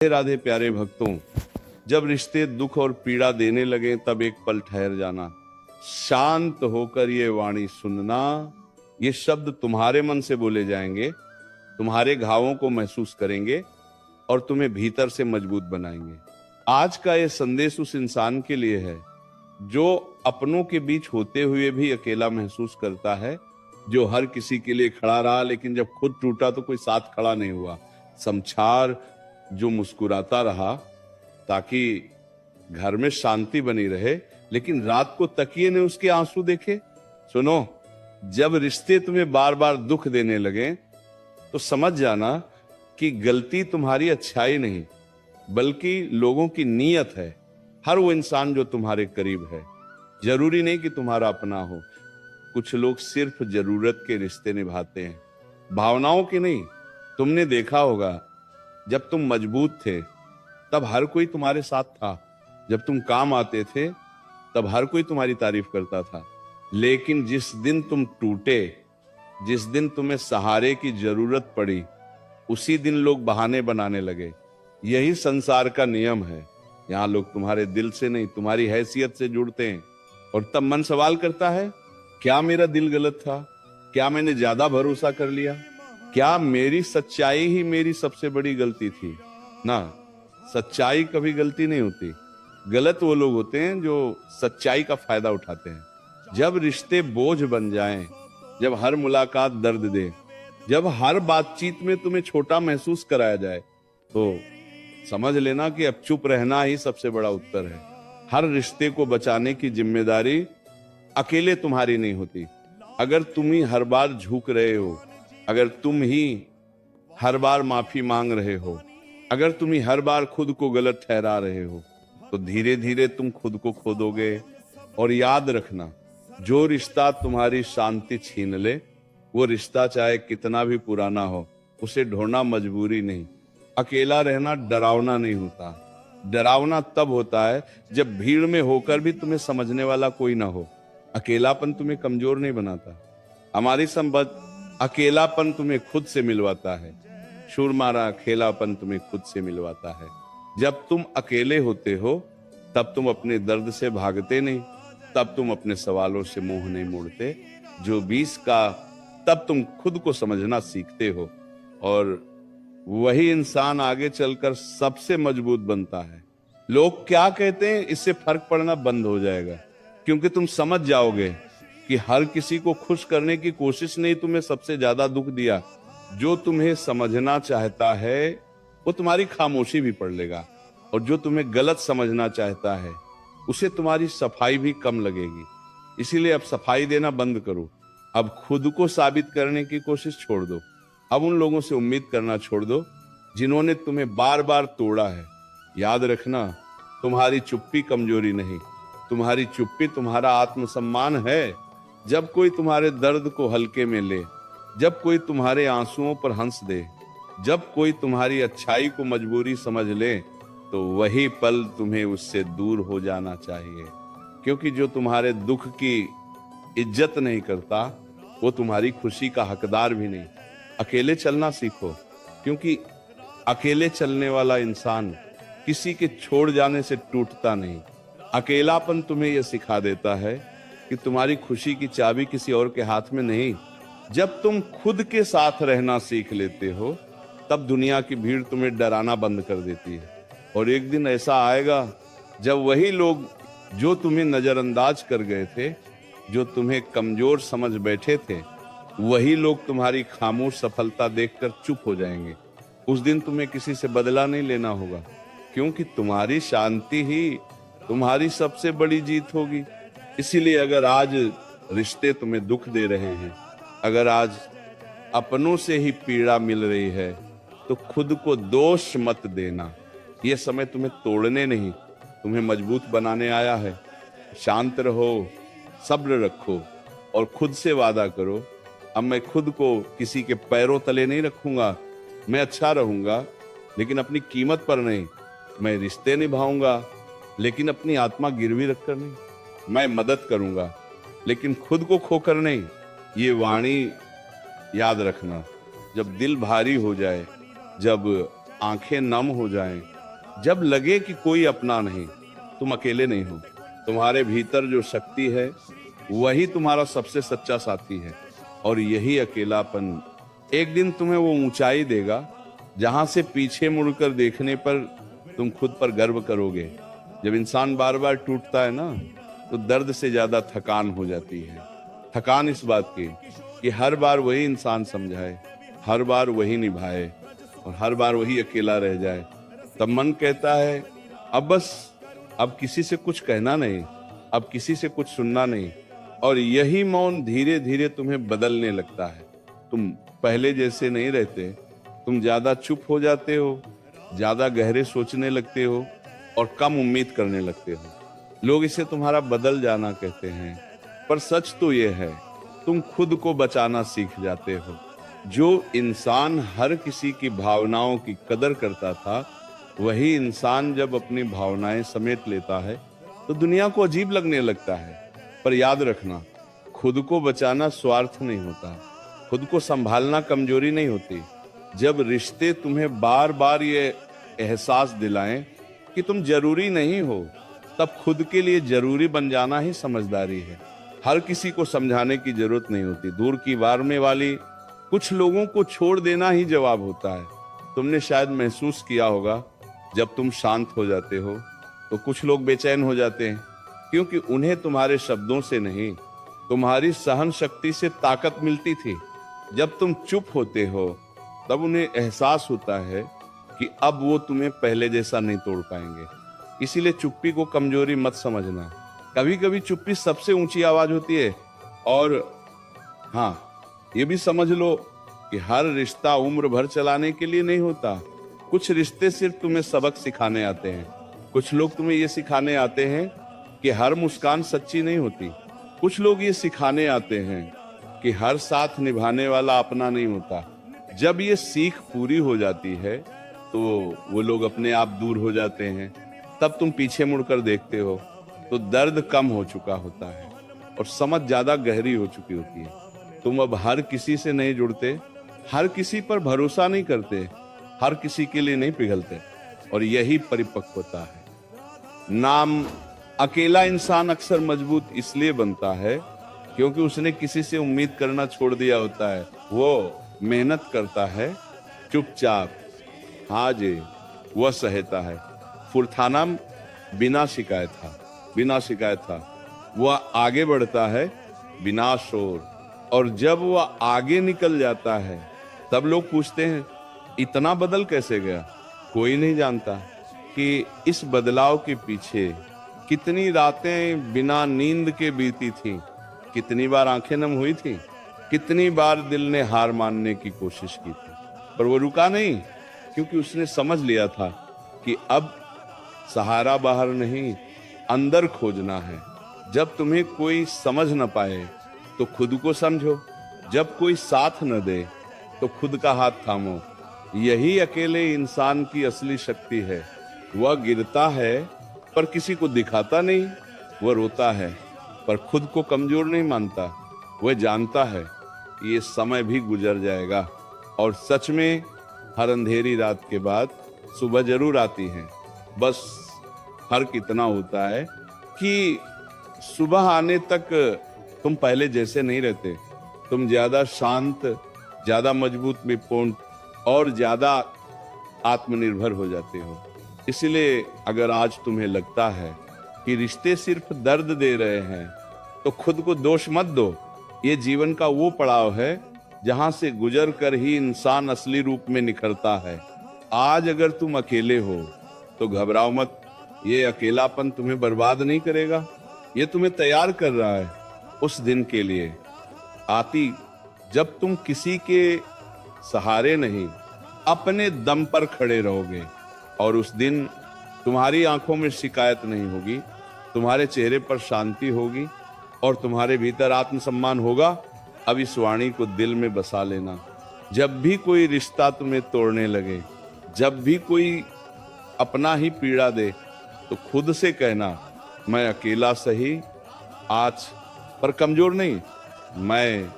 राधे प्यारे भक्तों, जब रिश्ते दुख और पीड़ा देने लगे तब एक पल ठहर जाना, शांत होकर ये वाणी सुनना। ये शब्द तुम्हारे मन से बोले जाएंगे, तुम्हारे घावों को महसूस करेंगे और तुम्हें भीतर से मजबूत बनाएंगे। आज का ये संदेश उस इंसान के लिए है जो अपनों के बीच होते हुए भी अकेला महसूस करता है, जो हर किसी के लिए खड़ा रहा लेकिन जब खुद टूटा तो कोई साथ खड़ा नहीं हुआ। समझार जो मुस्कुराता रहा ताकि घर में शांति बनी रहे, लेकिन रात को तकिए ने उसके आंसू देखे। सुनो, जब रिश्ते तुम्हें बार बार दुख देने लगे तो समझ जाना कि गलती तुम्हारी अच्छाई नहीं बल्कि लोगों की नीयत है। हर वो इंसान जो तुम्हारे करीब है, जरूरी नहीं कि तुम्हारा अपना हो। कुछ लोग सिर्फ जरूरत के रिश्ते निभाते हैं, भावनाओं के नहीं। तुमने देखा होगा, जब तुम मजबूत थे तब हर कोई तुम्हारे साथ था, जब तुम काम आते थे तब हर कोई तुम्हारी तारीफ करता था। लेकिन जिस दिन तुम टूटे, जिस दिन तुम्हें सहारे की जरूरत पड़ी, उसी दिन लोग बहाने बनाने लगे। यही संसार का नियम है। यहाँ लोग तुम्हारे दिल से नहीं, तुम्हारी हैसियत से जुड़ते हैं। और तब मन सवाल करता है, क्या मेरा दिल गलत था? क्या मैंने ज्यादा भरोसा कर लिया? क्या मेरी सच्चाई ही मेरी सबसे बड़ी गलती थी? ना, सच्चाई कभी गलती नहीं होती। गलत वो लोग होते हैं जो सच्चाई का फायदा उठाते हैं। जब रिश्ते बोझ बन जाएं, जब हर मुलाकात दर्द दे, जब हर बातचीत में तुम्हें छोटा महसूस कराया जाए, तो समझ लेना कि अब चुप रहना ही सबसे बड़ा उत्तर है। हर रिश्ते को बचाने की जिम्मेदारी अकेले तुम्हारी नहीं होती। अगर तुम ही हर बार झुक रहे हो, अगर तुम ही हर बार माफी मांग रहे हो, अगर तुम ही हर बार खुद को गलत ठहरा रहे हो, तो धीरे धीरे तुम खुद को खो दोगे। और याद रखना, जो रिश्ता तुम्हारी शांति छीन ले, वो रिश्ता चाहे कितना भी पुराना हो, उसे ढूंढना मजबूरी नहीं। अकेला रहना डरावना नहीं होता। डरावना तब होता है जब भीड़ में होकर भी तुम्हें समझने वाला कोई ना हो। अकेलापन तुम्हें कमजोर नहीं बनाता। हमारी संबंध अकेलापन तुम्हें खुद से मिलवाता है। शूरमारा अकेलापन तुम्हें खुद से मिलवाता है। जब तुम अकेले होते हो तब तुम अपने दर्द से भागते नहीं, तब तुम अपने सवालों से मुंह नहीं मोड़ते। जो 20 का, तब तुम खुद को समझना सीखते हो और वही इंसान आगे चलकर सबसे मजबूत बनता है। लोग क्या कहते हैं, इससे फर्क पड़ना बंद हो जाएगा, क्योंकि तुम समझ जाओगे कि हर किसी को खुश करने की कोशिश ने तुम्हें सबसे ज्यादा दुख दिया। जो तुम्हें समझना चाहता है वो तुम्हारी खामोशी भी पढ़ लेगा, और जो तुम्हें गलत समझना चाहता है उसे तुम्हारी सफाई भी कम लगेगी। इसीलिए अब सफाई देना बंद करो। अब खुद को साबित करने की कोशिश छोड़ दो। अब उन लोगों से उम्मीद करना छोड़ दो जिन्होंने तुम्हें बार बार तोड़ा है। याद रखना, तुम्हारी चुप्पी कमजोरी नहीं, तुम्हारी चुप्पी तुम्हारा आत्मसम्मान है। जब कोई तुम्हारे दर्द को हल्के में ले, जब कोई तुम्हारे आंसुओं पर हंस दे, जब कोई तुम्हारी अच्छाई को मजबूरी समझ ले, तो वही पल तुम्हें उससे दूर हो जाना चाहिए। क्योंकि जो तुम्हारे दुख की इज्जत नहीं करता, वो तुम्हारी खुशी का हकदार भी नहीं। अकेले चलना सीखो, क्योंकि अकेले चलने वाला इंसान किसी के छोड़ जाने से टूटता नहीं। अकेलापन तुम्हें यह सिखा देता है कि तुम्हारी खुशी की चाबी किसी और के हाथ में नहीं। जब तुम खुद के साथ रहना सीख लेते हो, तब दुनिया की भीड़ तुम्हें डराना बंद कर देती है। और एक दिन ऐसा आएगा जब वही लोग जो तुम्हें नजरअंदाज कर गए थे, जो तुम्हें कमजोर समझ बैठे थे, वही लोग तुम्हारी खामोश सफलता देखकर चुप हो जाएंगे। उस दिन तुम्हें किसी से बदला नहीं लेना होगा, क्योंकि तुम्हारी शांति ही तुम्हारी सबसे बड़ी जीत होगी। इसीलिए अगर आज रिश्ते तुम्हें दुख दे रहे हैं, अगर आज अपनों से ही पीड़ा मिल रही है, तो खुद को दोष मत देना। यह समय तुम्हें तोड़ने नहीं, तुम्हें मजबूत बनाने आया है। शांत रहो, सब्र रखो और खुद से वादा करो, अब मैं खुद को किसी के पैरों तले नहीं रखूंगा। मैं अच्छा रहूंगा लेकिन अपनी कीमत पर नहीं। मैं रिश्ते निभाऊंगा लेकिन अपनी आत्मा गिरवी रखकर नहीं। मैं मदद करूंगा लेकिन खुद को खोकर नहीं। ये वाणी याद रखना। जब दिल भारी हो जाए, जब आंखें नम हो जाएं, जब लगे कि कोई अपना नहीं, तुम अकेले नहीं हो। तुम्हारे भीतर जो शक्ति है वही तुम्हारा सबसे सच्चा साथी है। और यही अकेलापन एक दिन तुम्हें वो ऊंचाई देगा जहां से पीछे मुड़कर देखने पर तुम खुद पर गर्व करोगे। जब इंसान बार बार टूटता है ना, तो दर्द से ज्यादा थकान हो जाती है। थकान इस बात की कि हर बार वही इंसान समझाए, हर बार वही निभाए और हर बार वही अकेला रह जाए। तब मन कहता है अब बस, अब किसी से कुछ कहना नहीं, अब किसी से कुछ सुनना नहीं। और यही मौन धीरे धीरे तुम्हें बदलने लगता है। तुम पहले जैसे नहीं रहते, तुम ज्यादा चुप हो जाते हो, ज्यादा गहरे सोचने लगते हो और कम उम्मीद करने लगते हो। लोग इसे तुम्हारा बदल जाना कहते हैं, पर सच तो ये है तुम खुद को बचाना सीख जाते हो। जो इंसान हर किसी की भावनाओं की कदर करता था, वही इंसान जब अपनी भावनाएं समेट लेता है तो दुनिया को अजीब लगने लगता है। पर याद रखना, खुद को बचाना स्वार्थ नहीं होता, खुद को संभालना कमजोरी नहीं होती। जब रिश्ते तुम्हें बार बार ये एहसास दिलाएं कि तुम जरूरी नहीं हो, तब खुद के लिए जरूरी बन जाना ही समझदारी है। हर किसी को समझाने की जरूरत नहीं होती। दूर की वार में वाली कुछ लोगों को छोड़ देना ही जवाब होता है। तुमने शायद महसूस किया होगा, जब तुम शांत हो जाते हो तो कुछ लोग बेचैन हो जाते हैं, क्योंकि उन्हें तुम्हारे शब्दों से नहीं, तुम्हारी सहन शक्ति से ताकत मिलती थी। जब तुम चुप होते हो तब उन्हें एहसास होता है कि अब वो तुम्हें पहले जैसा नहीं तोड़ पाएंगे। इसीलिए चुप्पी को कमजोरी मत समझना। कभी कभी चुप्पी सबसे ऊंची आवाज होती है। और हाँ, ये भी समझ लो कि हर रिश्ता उम्र भर चलाने के लिए नहीं होता। कुछ रिश्ते सिर्फ तुम्हें सबक सिखाने आते हैं। कुछ लोग तुम्हें ये सिखाने आते हैं कि हर मुस्कान सच्ची नहीं होती। कुछ लोग ये सिखाने आते हैं कि हर साथ निभाने वाला अपना नहीं होता। जब ये सीख पूरी हो जाती है तो वो लोग अपने आप दूर हो जाते हैं। तब तुम पीछे मुड़कर देखते हो तो दर्द कम हो चुका होता है और समझ ज्यादा गहरी हो चुकी होती है। तुम अब हर किसी से नहीं जुड़ते, हर किसी पर भरोसा नहीं करते, हर किसी के लिए नहीं पिघलते। और यही परिपक्वता है। नाम अकेला इंसान अक्सर मजबूत इसलिए बनता है क्योंकि उसने किसी से उम्मीद करना छोड़ दिया होता है। वो मेहनत करता है चुपचाप, हाँ जी, वह सहता है। फुरथानम बिना शिकायत था। वह आगे बढ़ता है बिना शोर। और जब वह आगे निकल जाता है तब लोग पूछते हैं इतना बदल कैसे गया। कोई नहीं जानता कि इस बदलाव के पीछे कितनी रातें बिना नींद के बीती थी, कितनी बार आंखें नम हुई थी, कितनी बार दिल ने हार मानने की कोशिश की थी। पर वो रुका नहीं, क्योंकि उसने समझ लिया था कि अब सहारा बाहर नहीं, अंदर खोजना है। जब तुम्हें कोई समझ न पाए तो खुद को समझो, जब कोई साथ न दे तो खुद का हाथ थामो। यही अकेले इंसान की असली शक्ति है। वह गिरता है पर किसी को दिखाता नहीं, वह रोता है पर खुद को कमजोर नहीं मानता। वह जानता है कि ये समय भी गुजर जाएगा और सच में हर अंधेरी रात के बाद सुबह जरूर आती है। बस फर्क इतना होता है कि सुबह आने तक तुम पहले जैसे नहीं रहते। तुम ज्यादा शांत, ज्यादा मजबूत, निपुण और ज्यादा आत्मनिर्भर हो जाते हो। इसलिए अगर आज तुम्हें लगता है कि रिश्ते सिर्फ दर्द दे रहे हैं तो खुद को दोष मत दो। ये जीवन का वो पड़ाव है जहां से गुजर कर ही इंसान असली रूप में निखरता है। आज अगर तुम अकेले हो तो घबराओ मत। ये अकेलापन तुम्हें बर्बाद नहीं करेगा, ये तुम्हें तैयार कर रहा है उस दिन के लिए आती जब तुम किसी के सहारे नहीं, अपने दम पर खड़े रहोगे। और उस दिन तुम्हारी आंखों में शिकायत नहीं होगी, तुम्हारे चेहरे पर शांति होगी और तुम्हारे भीतर आत्मसम्मान होगा। अब इस वाणी को दिल में बसा लेना। जब भी कोई रिश्ता तुम्हें तोड़ने लगे, जब भी कोई अपना ही पीड़ा दे, तो खुद से कहना, मैं अकेला सही आज पर कमजोर नहीं, मैं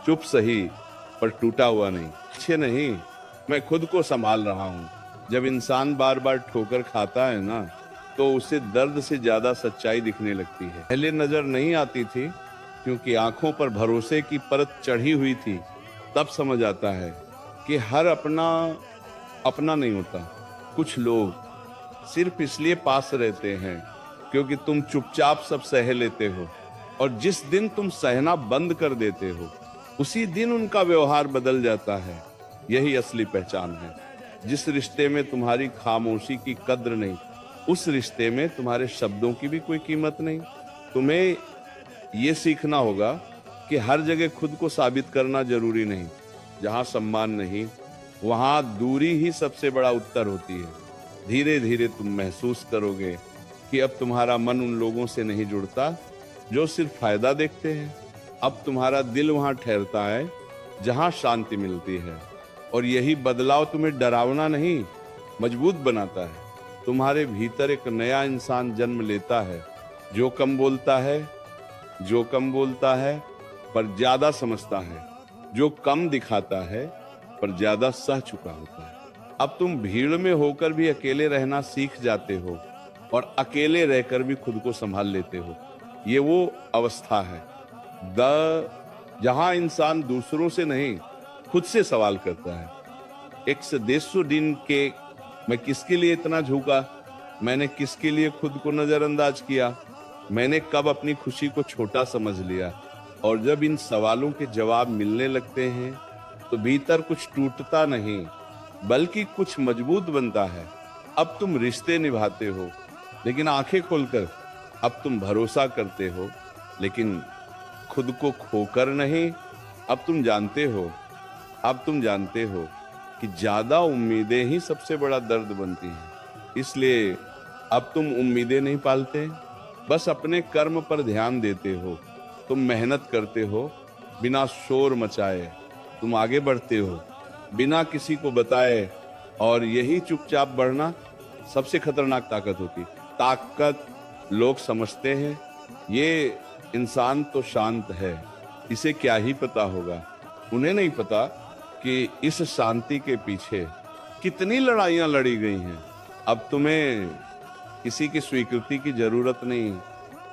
चुप सही पर टूटा हुआ नहीं, अच्छे नहीं, मैं खुद को संभाल रहा हूँ। जब इंसान बार बार ठोकर खाता है ना, तो उसे दर्द से ज्यादा सच्चाई दिखने लगती है। पहले नजर नहीं आती थी क्योंकि आंखों पर भरोसे की परत चढ़ी हुई थी। तब समझ आता है कि हर अपना अपना नहीं होता। कुछ लोग सिर्फ इसलिए पास रहते हैं क्योंकि तुम चुपचाप सब सह लेते हो, और जिस दिन तुम सहना बंद कर देते हो उसी दिन उनका व्यवहार बदल जाता है। यही असली पहचान है। जिस रिश्ते में तुम्हारी खामोशी की कद्र नहीं, उस रिश्ते में तुम्हारे शब्दों की भी कोई कीमत नहीं। तुम्हें ये सीखना होगा कि हर जगह खुद को साबित करना जरूरी नहीं। जहां सम्मान नहीं, वहां दूरी ही सबसे बड़ा उत्तर होती है। धीरे धीरे तुम महसूस करोगे कि अब तुम्हारा मन उन लोगों से नहीं जुड़ता जो सिर्फ फायदा देखते हैं। अब तुम्हारा दिल वहां ठहरता है जहां शांति मिलती है, और यही बदलाव तुम्हें डरावना नहीं, मजबूत बनाता है। तुम्हारे भीतर एक नया इंसान जन्म लेता है, जो कम बोलता है पर ज्यादा समझता है, जो कम दिखाता है पर ज्यादा सह चुका होता है। अब तुम भीड़ में होकर भी अकेले रहना सीख जाते हो, और अकेले रहकर भी खुद को संभाल लेते हो। ये वो अवस्था है जहां इंसान दूसरों से नहीं, खुद से सवाल करता है। एक सदेशु दिन के मैं किसके लिए इतना झुका, मैंने किसके लिए खुद को नजरअंदाज किया, मैंने कब अपनी खुशी को छोटा समझ लिया। और जब इन सवालों के जवाब मिलने लगते हैं तो भीतर कुछ टूटता नहीं बल्कि कुछ मजबूत बनता है। अब तुम रिश्ते निभाते हो लेकिन आंखें खोलकर। अब तुम भरोसा करते हो लेकिन खुद को खोकर नहीं। अब तुम जानते हो कि ज्यादा उम्मीदें ही सबसे बड़ा दर्द बनती हैं। इसलिए अब तुम उम्मीदें नहीं पालते, बस अपने कर्म पर ध्यान देते हो। तुम मेहनत करते हो बिना शोर मचाए, तुम आगे बढ़ते हो बिना किसी को बताए, और यही चुपचाप बढ़ना सबसे खतरनाक ताकत होती। ताकत लोग समझते हैं ये इंसान तो शांत है, इसे क्या ही पता होगा। उन्हें नहीं पता कि इस शांति के पीछे कितनी लड़ाइयां लड़ी गई हैं। अब तुम्हें किसी की स्वीकृति की जरूरत नहीं,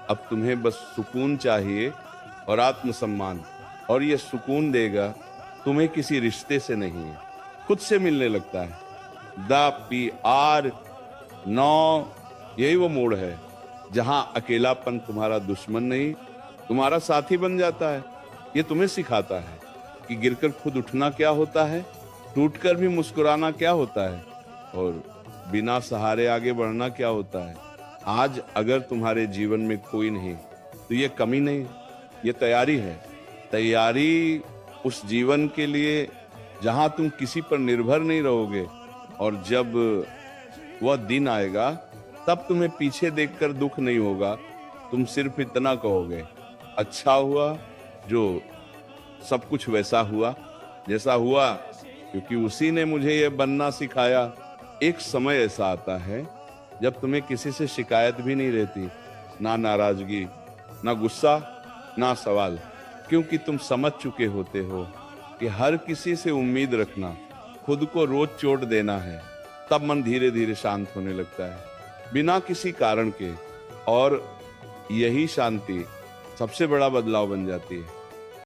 अब तुम्हें बस सुकून चाहिए और आत्मसम्मान, और ये सुकून देगा तुम्हें किसी रिश्ते से नहीं, खुद से मिलने लगता है। PR9 यही वो मोड़ है जहां अकेलापन तुम्हारा दुश्मन नहीं, तुम्हारा साथी बन जाता है। ये तुम्हें सिखाता है कि गिरकर खुद उठना क्या होता है, टूटकर भी मुस्कुराना क्या होता है, और बिना सहारे आगे बढ़ना क्या होता है। आज अगर तुम्हारे जीवन में कोई नहीं तो ये कमी नहीं, ये तैयारी है। तैयारी उस जीवन के लिए जहां तुम किसी पर निर्भर नहीं रहोगे, और जब वह दिन आएगा तब तुम्हें पीछे देखकर दुख नहीं होगा। तुम सिर्फ इतना कहोगे, अच्छा हुआ जो सब कुछ वैसा हुआ जैसा हुआ, क्योंकि उसी ने मुझे ये बनना सिखाया। एक समय ऐसा आता है जब तुम्हें किसी से शिकायत भी नहीं रहती, ना नाराजगी, ना गुस्सा, ना सवाल, क्योंकि तुम समझ चुके होते हो कि हर किसी से उम्मीद रखना खुद को रोज चोट देना है। तब मन धीरे धीरे शांत होने लगता है बिना किसी कारण के, और यही शांति सबसे बड़ा बदलाव बन जाती है।